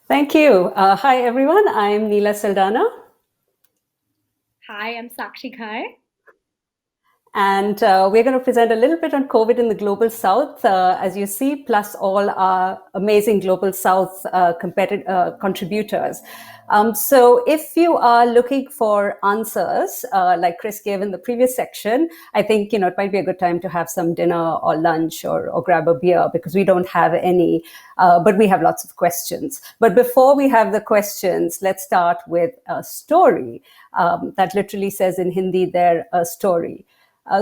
Thank you. Hi, everyone. I'm Neela Saldanha. Hi, I'm Sakshi Ghai. And we're going to present a little bit on COVID in the Global South, as you see, plus all our amazing Global South contributors. So if you are looking for answers, like Chris gave in the previous section, I think, it might be a good time to have some dinner or lunch or grab a beer, because we don't have any, but we have lots of questions. But before we have the questions, let's start with a story that literally says in Hindi, "There a story."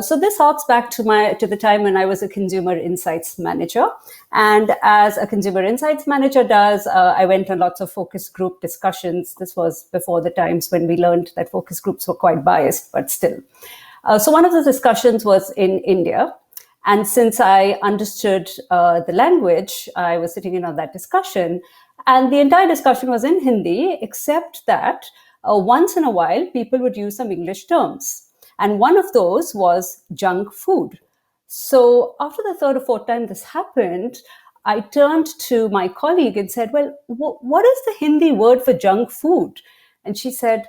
So this harks back to the time when I was a consumer insights manager. And as a consumer insights manager does, I went on lots of focus group discussions. This was before the times when we learned that focus groups were quite biased, but still. So one of the discussions was in India. And since I understood the language, I was sitting in on that discussion. And the entire discussion was in Hindi, except that once in a while, people would use some English terms. And one of those was junk food. So after the third or fourth time this happened, I turned to my colleague and said, "Well, what is the Hindi word for junk food?" And she said,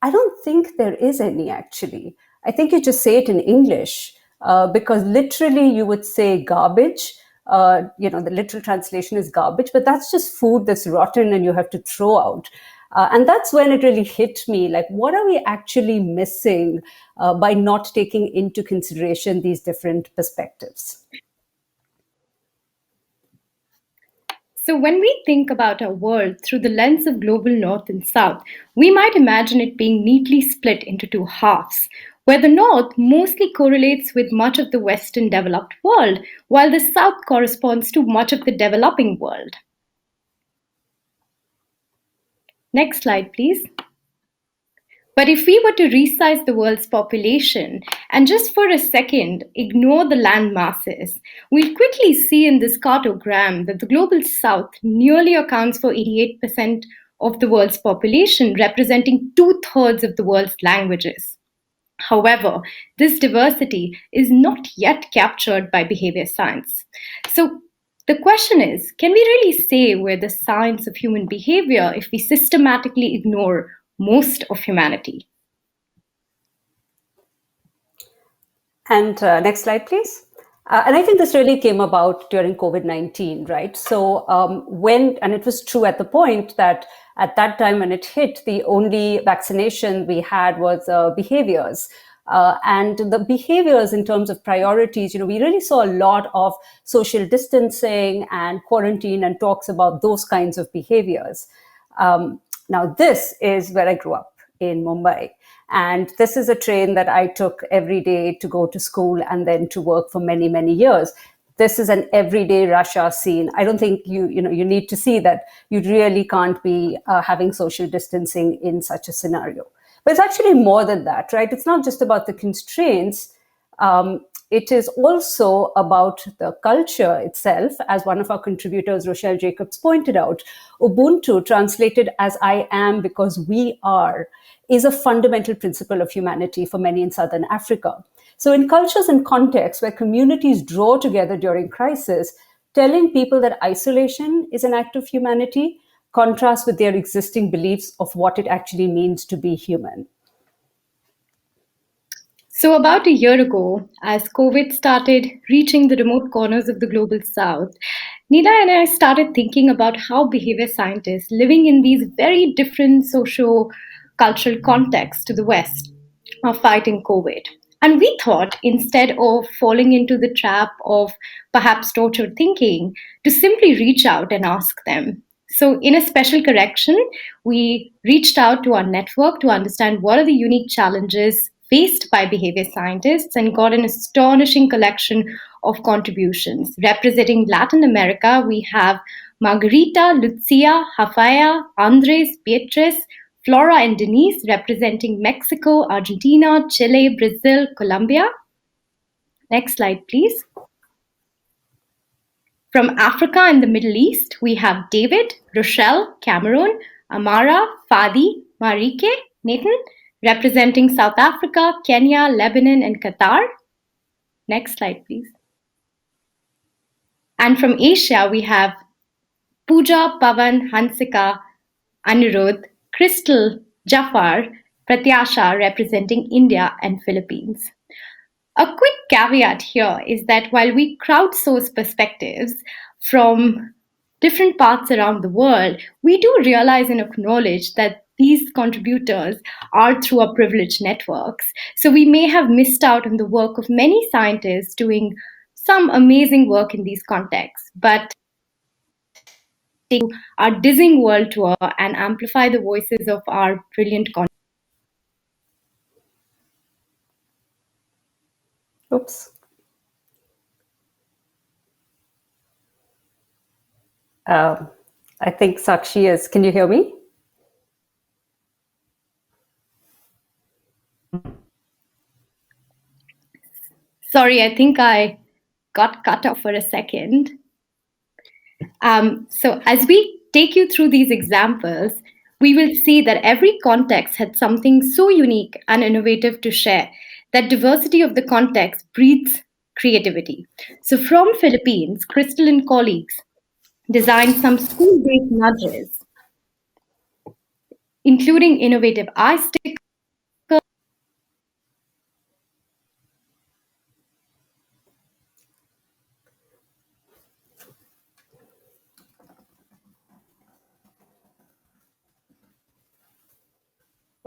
"I don't think there is any, actually. I think you just say it in English, because literally you would say garbage. The literal translation is garbage, but that's just food that's rotten and you have to throw out." And that's when it really hit me, like, what are we actually missing by not taking into consideration these different perspectives? So, when we think about our world through the lens of global North and South, we might imagine it being neatly split into two halves, where the North mostly correlates with much of the Western developed world, while the South corresponds to much of the developing world. Next slide, please. But if we were to resize the world's population and just for a second ignore the land masses, we'll quickly see in this cartogram that the global south nearly accounts for 88% of the world's population, representing 2/3 of the world's languages. However, this diversity is not yet captured by behavior science. So the question is, can we really say we're the science of human behavior if we systematically ignore most of humanity? And next slide, please. And I think this really came about during COVID-19, right? So and it was true at the point that at that time when it hit, the only vaccination we had was behaviors. And the behaviors in terms of priorities, we really saw a lot of social distancing and quarantine and talks about those kinds of behaviors. Now, this is where I grew up, in Mumbai. And this is a train that I took every day to go to school and then to work for many, many years. This is an everyday rush hour scene. I don't think you need to see that you really can't be having social distancing in such a scenario. But it's actually more than that, right? It's not just about the constraints. It is also about the culture itself. As one of our contributors, Rochelle Jacobs, pointed out, Ubuntu, translated as "I am because we are," is a fundamental principle of humanity for many in Southern Africa. So in cultures and contexts where communities draw together during crisis, telling people that isolation is an act of humanity contrasts with their existing beliefs of what it actually means to be human. So, about a year ago, as COVID started reaching the remote corners of the global south, Neela and I started thinking about how behavior scientists living in these very different socio-cultural contexts to the West are fighting COVID. And we thought, instead of falling into the trap of perhaps tortured thinking, to simply reach out and ask them. So, in a special correction, we reached out to our network to understand what are the unique challenges faced by behavior scientists and got an astonishing collection of contributions. Representing Latin America, we have Margarita, Lucia, Hafaya, Andres, Beatriz, Flora, and Denise, representing Mexico, Argentina, Chile, Brazil, Colombia. Next slide, please. From Africa and the Middle East, we have David, Rochelle, Cameron, Amara, Fadi, Marike, Nathan, representing South Africa, Kenya, Lebanon, and Qatar. Next slide, please. And from Asia, we have Pooja, Pavan, Hansika, Anirudh, Crystal, Jafar, Pratyasha representing India and Philippines. A quick caveat here is that while we crowdsource perspectives from different parts around the world, we do realize and acknowledge that these contributors are through our privileged networks. So we may have missed out on the work of many scientists doing some amazing work in these contexts, but our dizzying world tour and amplify the voices of our brilliant Oops. I think Sakshi is. Can you hear me? Sorry, I think I got cut off for a second. So as we take you through these examples, we will see that every context had something so unique and innovative to share that diversity of the context breeds creativity. So from Philippines, Crystal and colleagues designed some school-based nudges, including innovative eye stickers.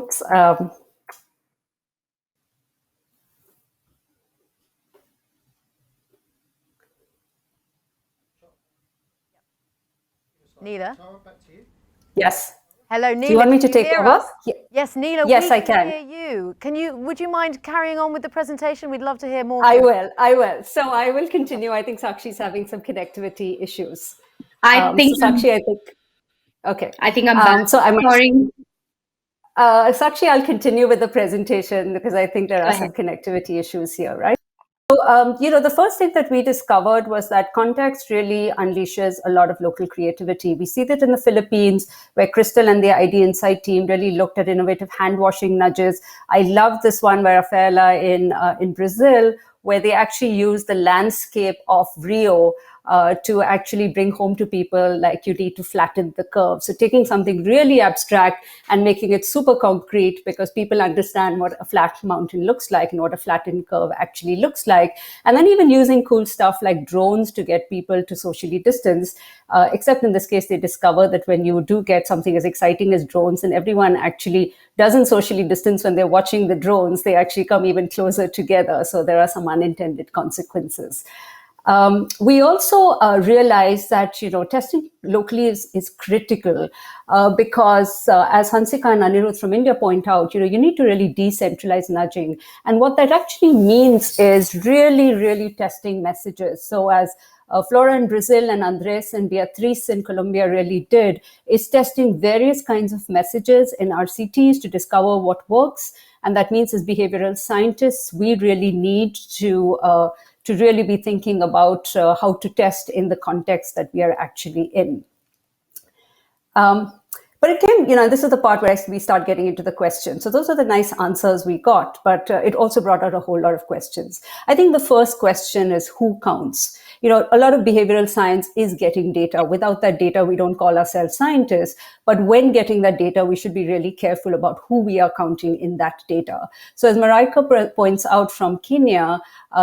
Oops. Neela? Yes. Hello, Neela. Do you want me to can you take hear over? us? Yes, Neela, Yes, we I can. hear you. Would you mind carrying on with the presentation? We'd love to hear more. I will. So I will continue. I think Sakshi's having some connectivity issues. I think so Sakshi, I think. Okay. I think I'm back. So I'm Sorry. Sakshi, I'll continue with the presentation because I think there are some connectivity issues here, right? So, the first thing that we discovered was that context really unleashes a lot of local creativity. We see that in the Philippines, where Crystal and the ID Insight team really looked at innovative hand washing nudges. I love this one by Rafaela in Brazil, where they actually use the landscape of Rio to actually bring home to people like you need to flatten the curve. So taking something really abstract and making it super concrete because people understand what a flat mountain looks like and what a flattened curve actually looks like. And then even using cool stuff like drones to get people to socially distance, except in this case, they discover that when you do get something as exciting as drones and everyone actually doesn't socially distance when they're watching the drones, they actually come even closer together. So there are some unintended consequences. We also realize that testing locally is critical because as Hansika and Anirudh from India point out, you need to really decentralize nudging, and what that actually means is really testing messages. So as Flora in Brazil and Andres and Beatriz in Colombia really did, is testing various kinds of messages in RCTs to discover what works. And that means as behavioral scientists, we really need to really be thinking about how to test in the context that we are actually in. But it came, this is the part where we start getting into the questions. So those are the nice answers we got, but it also brought out a whole lot of questions. I think the first question is who counts? A lot of behavioral science is getting data. Without that data, we don't call ourselves scientists. But when getting that data, we should be really careful about who we are counting in that data. So as Marika points out from Kenya,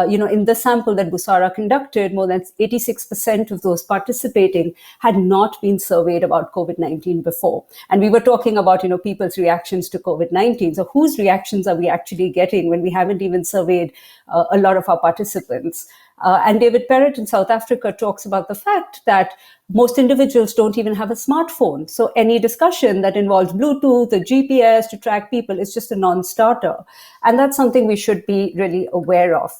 in the sample that Busara conducted, more than 86% of those participating had not been surveyed about COVID-19 before. And we were talking about, people's reactions to COVID-19. So whose reactions are we actually getting when we haven't even surveyed a lot of our participants? And David Perrett in South Africa talks about the fact that most individuals don't even have a smartphone. So any discussion that involves Bluetooth or GPS to track people is just a non-starter. And that's something we should be really aware of.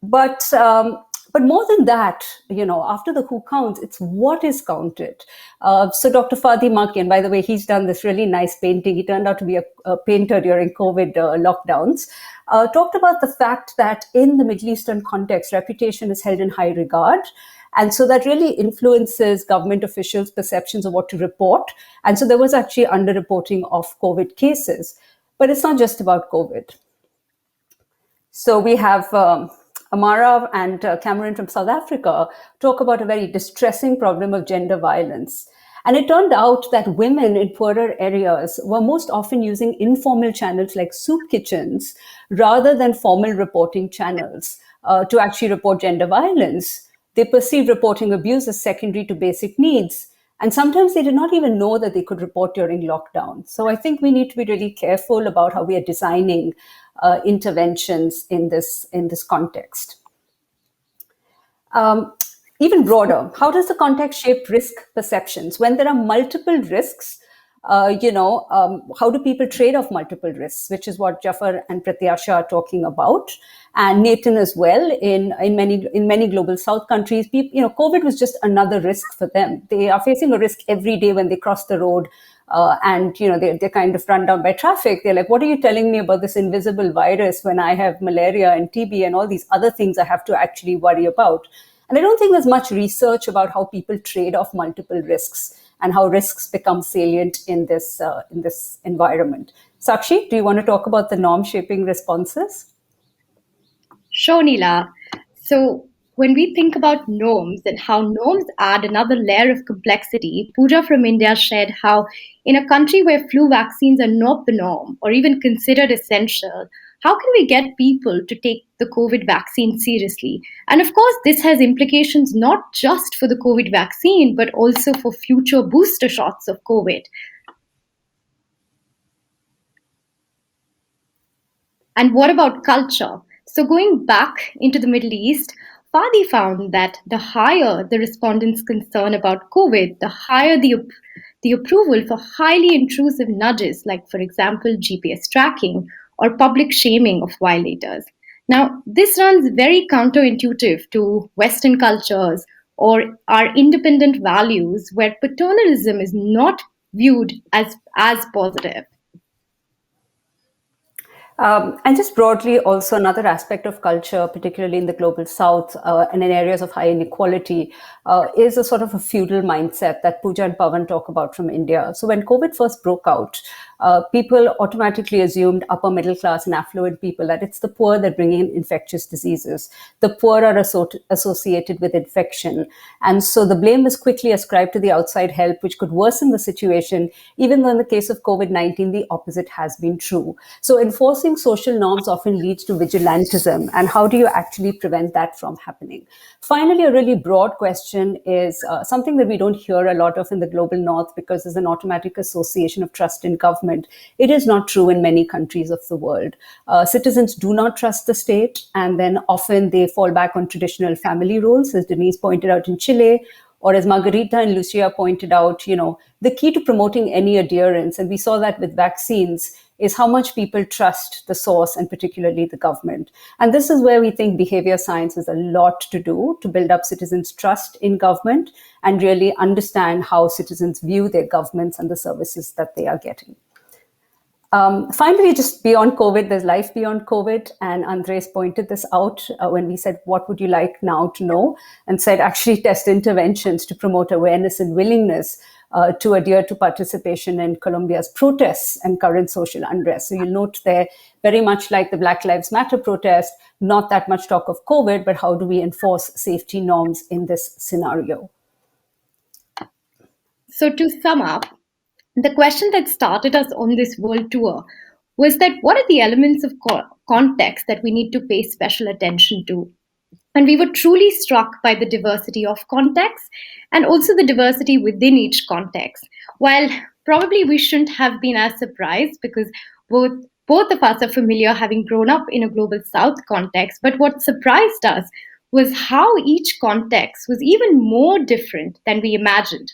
But more than that, after the who counts, it's what is counted. So Dr. Fadi Maki, and by the way, he's done this really nice painting. He turned out to be a painter during COVID lockdowns. Talked about the fact that in the Middle Eastern context, reputation is held in high regard. And so that really influences government officials' perceptions of what to report. And so there was actually underreporting of COVID cases. But it's not just about COVID. So we have Amara and Cameron from South Africa talk about a very distressing problem of gender violence. And it turned out that women in poorer areas were most often using informal channels like soup kitchens rather than formal reporting channels to actually report gender violence. They perceived reporting abuse as secondary to basic needs. And sometimes they did not even know that they could report during lockdown. So I think we need to be really careful about how we are designing interventions in this context. Um, Even broader, how does the context shape risk perceptions? When there are multiple risks, how do people trade off multiple risks, which is what Jafar and Pratyasha are talking about, and Nathan as well. In many global South countries, people, COVID was just another risk for them. They are facing a risk every day when they cross the road. And they're kind of run down by traffic. They're like, what are you telling me about this invisible virus when I have malaria and TB and all these other things I have to actually worry about? And I don't think there's much research about how people trade off multiple risks and how risks become salient in this environment. Sakshi, do you want to talk about the norm shaping responses? Sure, Neela. So when we think about norms and how norms add another layer of complexity, Pooja from India shared how in a country where flu vaccines are not the norm or even considered essential, how can we get people to take the COVID vaccine seriously? And of course, this has implications not just for the COVID vaccine, but also for future booster shots of COVID. And what about culture? So, going back into the Middle East, Fadi found that the higher the respondents' concern about COVID, the higher the approval for highly intrusive nudges, like, for example, GPS tracking or public shaming of violators. Now, this runs very counterintuitive to Western cultures or our independent values, where paternalism is not viewed as positive. And just broadly, also another aspect of culture, particularly in the global south and in areas of high inequality, is a sort of a feudal mindset that Pooja and Pavan talk about from India. So when COVID first broke out, people automatically assumed upper middle class and affluent people that it's the poor that bring in infectious diseases. The poor are associated with infection. And so the blame was quickly ascribed to the outside help, which could worsen the situation, even though in the case of COVID-19, the opposite has been true. So enforcing social norms often leads to vigilantism. And how do you actually prevent that from happening? Finally, a really broad question is something that we don't hear a lot of in the global north because there's an automatic association of trust in government. It is not true in many countries of the world. Citizens do not trust the state, and then often they fall back on traditional family roles, as Denise pointed out in Chile, or as Margarita and Lucia pointed out, the key to promoting any adherence, and we saw that with vaccines, is how much people trust the source and particularly the government. And this is where we think behavior science has a lot to do to build up citizens' trust in government and really understand how citizens view their governments and the services that they are getting. Finally, just beyond COVID, there's life beyond COVID. And Andres pointed this out when we said, what would you like now to know? And said, actually test interventions to promote awareness and willingness to adhere to participation in Colombia's protests and current social unrest. So you'll note there, very much like the Black Lives Matter protest, not that much talk of COVID, but how do we enforce safety norms in this scenario? So, to sum up, the question that started us on this world tour was that what are the elements of context that we need to pay special attention to? And we were truly struck by the diversity of context and also the diversity within each context. While probably we shouldn't have been as surprised because both of us are familiar having grown up in a global south context, but what surprised us was how each context was even more different than we imagined.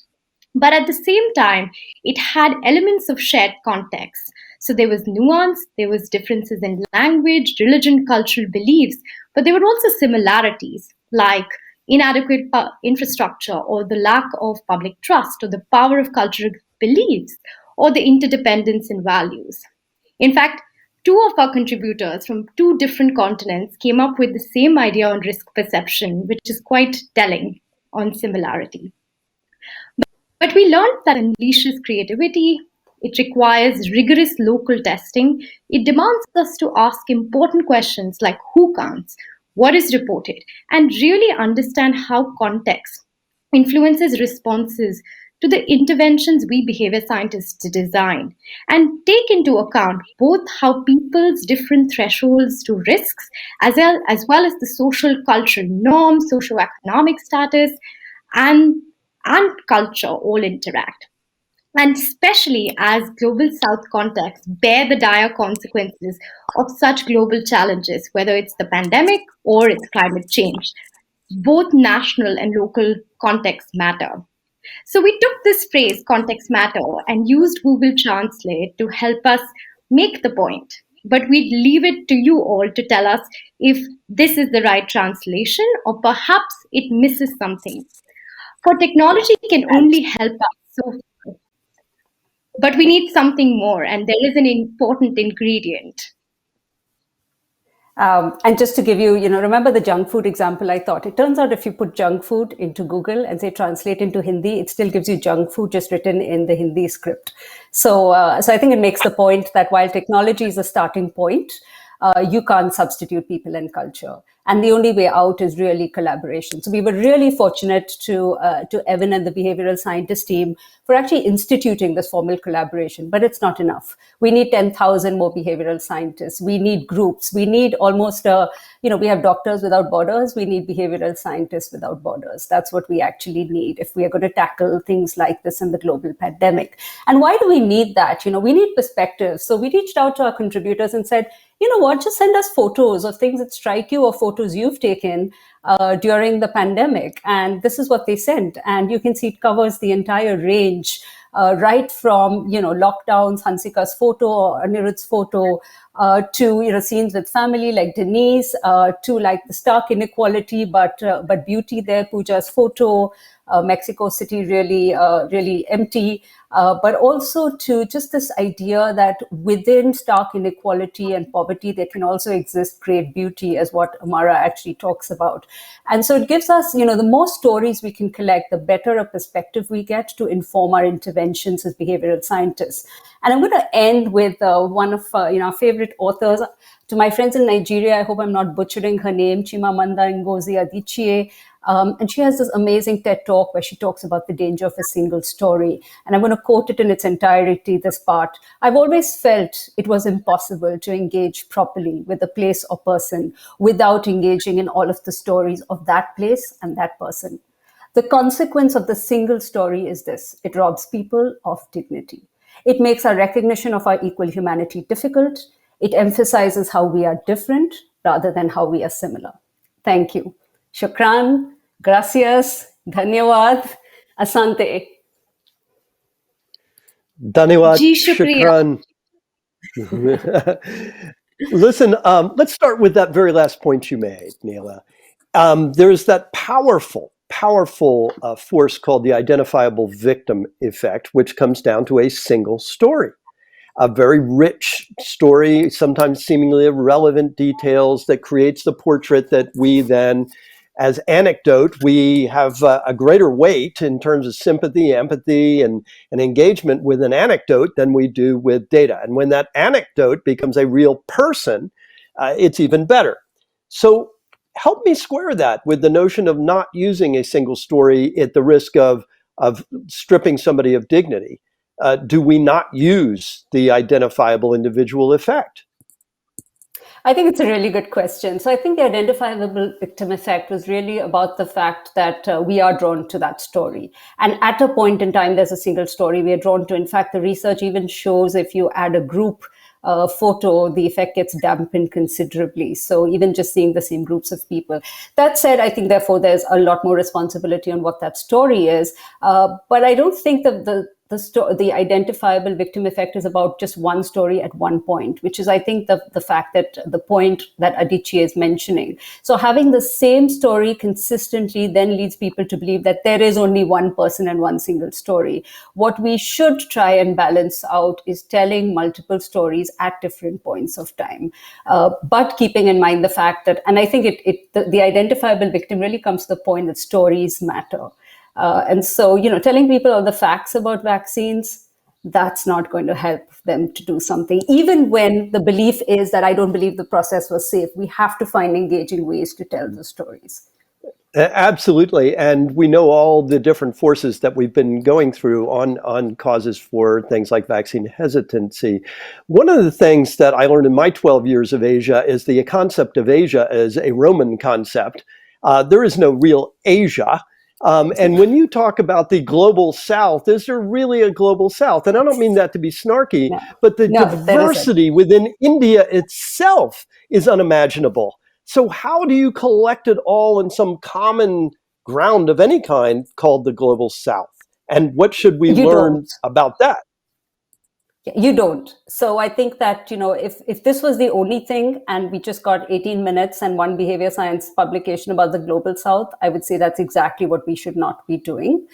But at the same time, it had elements of shared context. So there was nuance, there was differences in language, religion, cultural beliefs, but there were also similarities like inadequate infrastructure or the lack of public trust or the power of cultural beliefs or the interdependence in values. In fact, two of our contributors from two different continents came up with the same idea on risk perception, which is quite telling on similarity. But we learned that unleashes creativity, It requires rigorous local testing. It demands us to ask important questions like who counts, what is reported, and really understand how context influences responses to the interventions we behavior scientists design, and take into account both how people's different thresholds to risks as well as the social cultural norms, socioeconomic status, and and culture all interact, and especially as global south contexts bear the dire consequences of such global challenges, whether it's the pandemic or it's climate change. Both national and local contexts matter. So we took this phrase, context matter, and used Google Translate to help us make the point. But we'd leave it to you all to tell us if this is the right translation or perhaps it misses something. For technology can only help us so far, but we need something more, and there is an important ingredient. And just to give you, remember the junk food example I thought? It turns out if you put junk food into Google and say translate into Hindi, it still gives you junk food just written in the Hindi script. So I think it makes the point that while technology is a starting point, you can't substitute people and culture. And the only way out is really collaboration. So we were really fortunate to Evan and the behavioral scientist team for actually instituting this formal collaboration. But it's not enough. We need 10,000 more behavioral scientists. We need groups. We need almost we have doctors without borders. We need behavioral scientists without borders. That's what we actually need if we are going to tackle things like this in the global pandemic. And why do we need that? We need perspective. So we reached out to our contributors and said, you know what, just send us photos of things that strike you or photos you've taken during the pandemic. And this is what they sent. And you can see it covers the entire range, right from, lockdowns, Hansika's photo or Anirudh's photo, to, scenes with family like Denise, to like the stark inequality, but beauty there, Pooja's photo, Mexico City really empty, but also to just this idea that within stark inequality and poverty, there can also exist great beauty, as what Amara actually talks about. And so it gives us, the more stories we can collect, the better a perspective we get to inform our interventions as behavioral scientists. And I'm going to end with one of our favorite authors. To my friends in Nigeria, I hope I'm not butchering her name, Chimamanda Ngozi Adichie. And she has this amazing TED talk where she talks about the danger of a single story. And I'm going to quote it in its entirety, this part. I've always felt it was impossible to engage properly with a place or person without engaging in all of the stories of that place and that person. The consequence of the single story is this: it robs people of dignity. It makes our recognition of our equal humanity difficult. It emphasizes how we are different rather than how we are similar. Thank you. Shukran, gracias, dhanyawad, asante. Dhanyawad, Ji shukriya. shukran. Listen, let's start with that very last point you made, Neela. There's that powerful force called the identifiable victim effect, which comes down to a single story. A very rich story, sometimes seemingly irrelevant details that creates the portrait that we then, as anecdote, we have a greater weight in terms of sympathy, empathy, and engagement with an anecdote than we do with data. And when that anecdote becomes a real person, it's even better. So help me square that with the notion of not using a single story at the risk of stripping somebody of dignity. Do we not use the identifiable individual effect? I think it's a really good question. So I think the identifiable victim effect was really about the fact that we are drawn to that story. And at a point in time, there's a single story we are drawn to. In fact, the research even shows if you add a group photo, the effect gets dampened considerably. So even just seeing the same groups of people. That said, I think therefore there's a lot more responsibility on what that story is. But I don't think that the identifiable victim effect is about just one story at one point, which is, I think, the fact that the point that Adichie is mentioning. So having the same story consistently then leads people to believe that there is only one person and one single story. What we should try and balance out is telling multiple stories at different points of time, but keeping in mind the fact that, and I think the identifiable victim really comes to the point that stories matter. And so, telling people all the facts about vaccines that's not going to help them to do something. Even when the belief is that I don't believe the process was safe, we have to find engaging ways to tell the stories. Absolutely. And we know all the different forces that we've been going through on causes for things like vaccine hesitancy. One of the things that I learned in my 12 years of Asia is the concept of Asia as a Roman concept. There is no real Asia. And when you talk about the global South, is there really a global South? And I don't mean that to be snarky, but the diversity within India itself is unimaginable. So how do you collect it all in some common ground of any kind called the global South? And what should we learn about that? You don't. So I think that, if this was the only thing and we just got 18 minutes and one behavior science publication about the global South, I would say that's exactly what we should not be doing.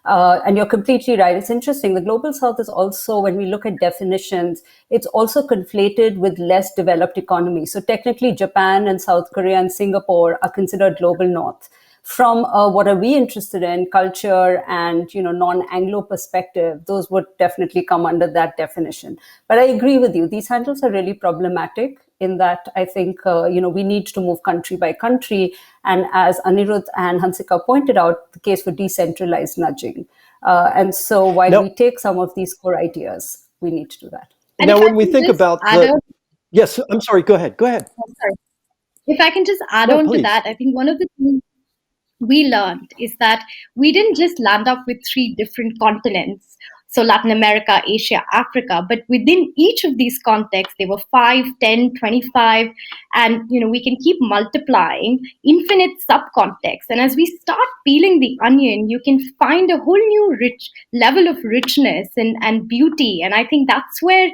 And you're completely right. It's interesting. The global South is also, when we look at definitions, it's also conflated with less developed economies. So technically, Japan and South Korea and Singapore are considered global North. From what are we interested in, culture and non-Anglo perspective, those would definitely come under that definition. But I agree with you; these handles are really problematic in that I think we need to move country by country, and as Anirudh and Hansika pointed out, the case for decentralized nudging. And so while we take some of these core ideas, we need to do that. And now, when we think about yes, I'm sorry. Go ahead. Oh, sorry. If I can just add on to that, I think one of the things we learned is that we didn't just land up with 3 different continents, so Latin America, Asia, Africa, but within each of these contexts, there were 5, 10, 25, and we can keep multiplying infinite subcontexts. And as we start peeling the onion, you can find a whole new rich level of richness and beauty. And I think that's where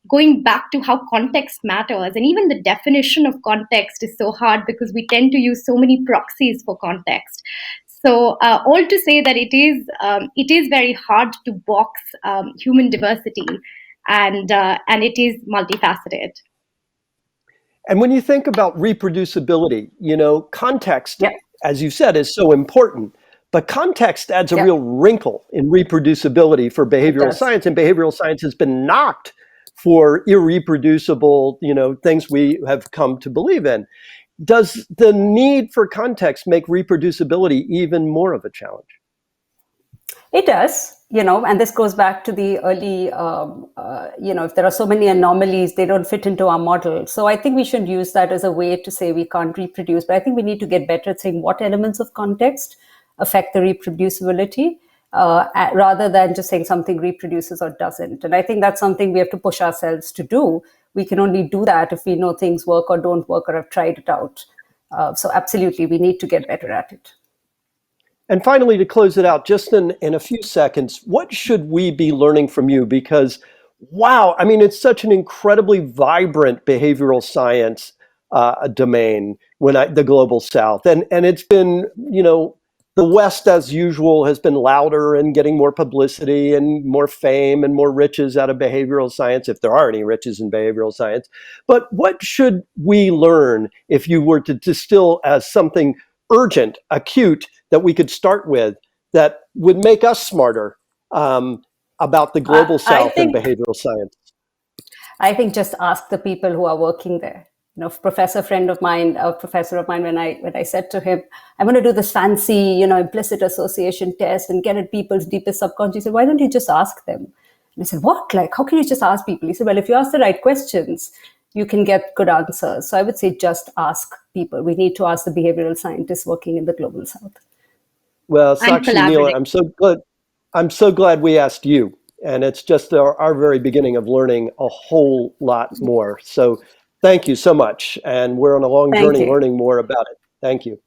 going back to how context matters, and even the definition of context is so hard because we tend to use so many proxies for context. So all to say that it is very hard to box human diversity, and it is multifaceted. And when you think about reproducibility, context, as you said, is so important. But context adds a real wrinkle in reproducibility for behavioral science, and behavioral science has been knocked for irreproducible, things we have come to believe in. Does the need for context make reproducibility even more of a challenge? It does, and this goes back to the early, if there are so many anomalies, they don't fit into our model. So I think we should use that as a way to say we can't reproduce, but I think we need to get better at saying what elements of context affect the reproducibility. Rather than just saying something reproduces or doesn't. And I think that's something we have to push ourselves to do. We can only do that if we know things work or don't work or have tried it out. So absolutely, we need to get better at it. And finally, to close it out, just in a few seconds, what should we be learning from you? Because, wow, I mean, it's such an incredibly vibrant behavioral science domain, the global South. And it's been, the West, as usual, has been louder and getting more publicity and more fame and more riches out of behavioral science, if there are any riches in behavioral science. But what should we learn if you were to distill as something urgent, acute, that we could start with that would make us smarter about the global South and behavioral science? I think just ask the people who are working there. A professor of mine, when I said to him, I'm going to do this fancy, implicit association test and get at people's deepest subconscious, he said, why don't you just ask them? And I said, what? Like, how can you just ask people? He said, well, if you ask the right questions, you can get good answers. So I would say just ask people. We need to ask the behavioral scientists working in the global South. Well, Sakshi, Neela, I'm so glad we asked you. And it's just our very beginning of learning a whole lot more. So thank you so much. And we're on a long journey learning more about it. Thank you.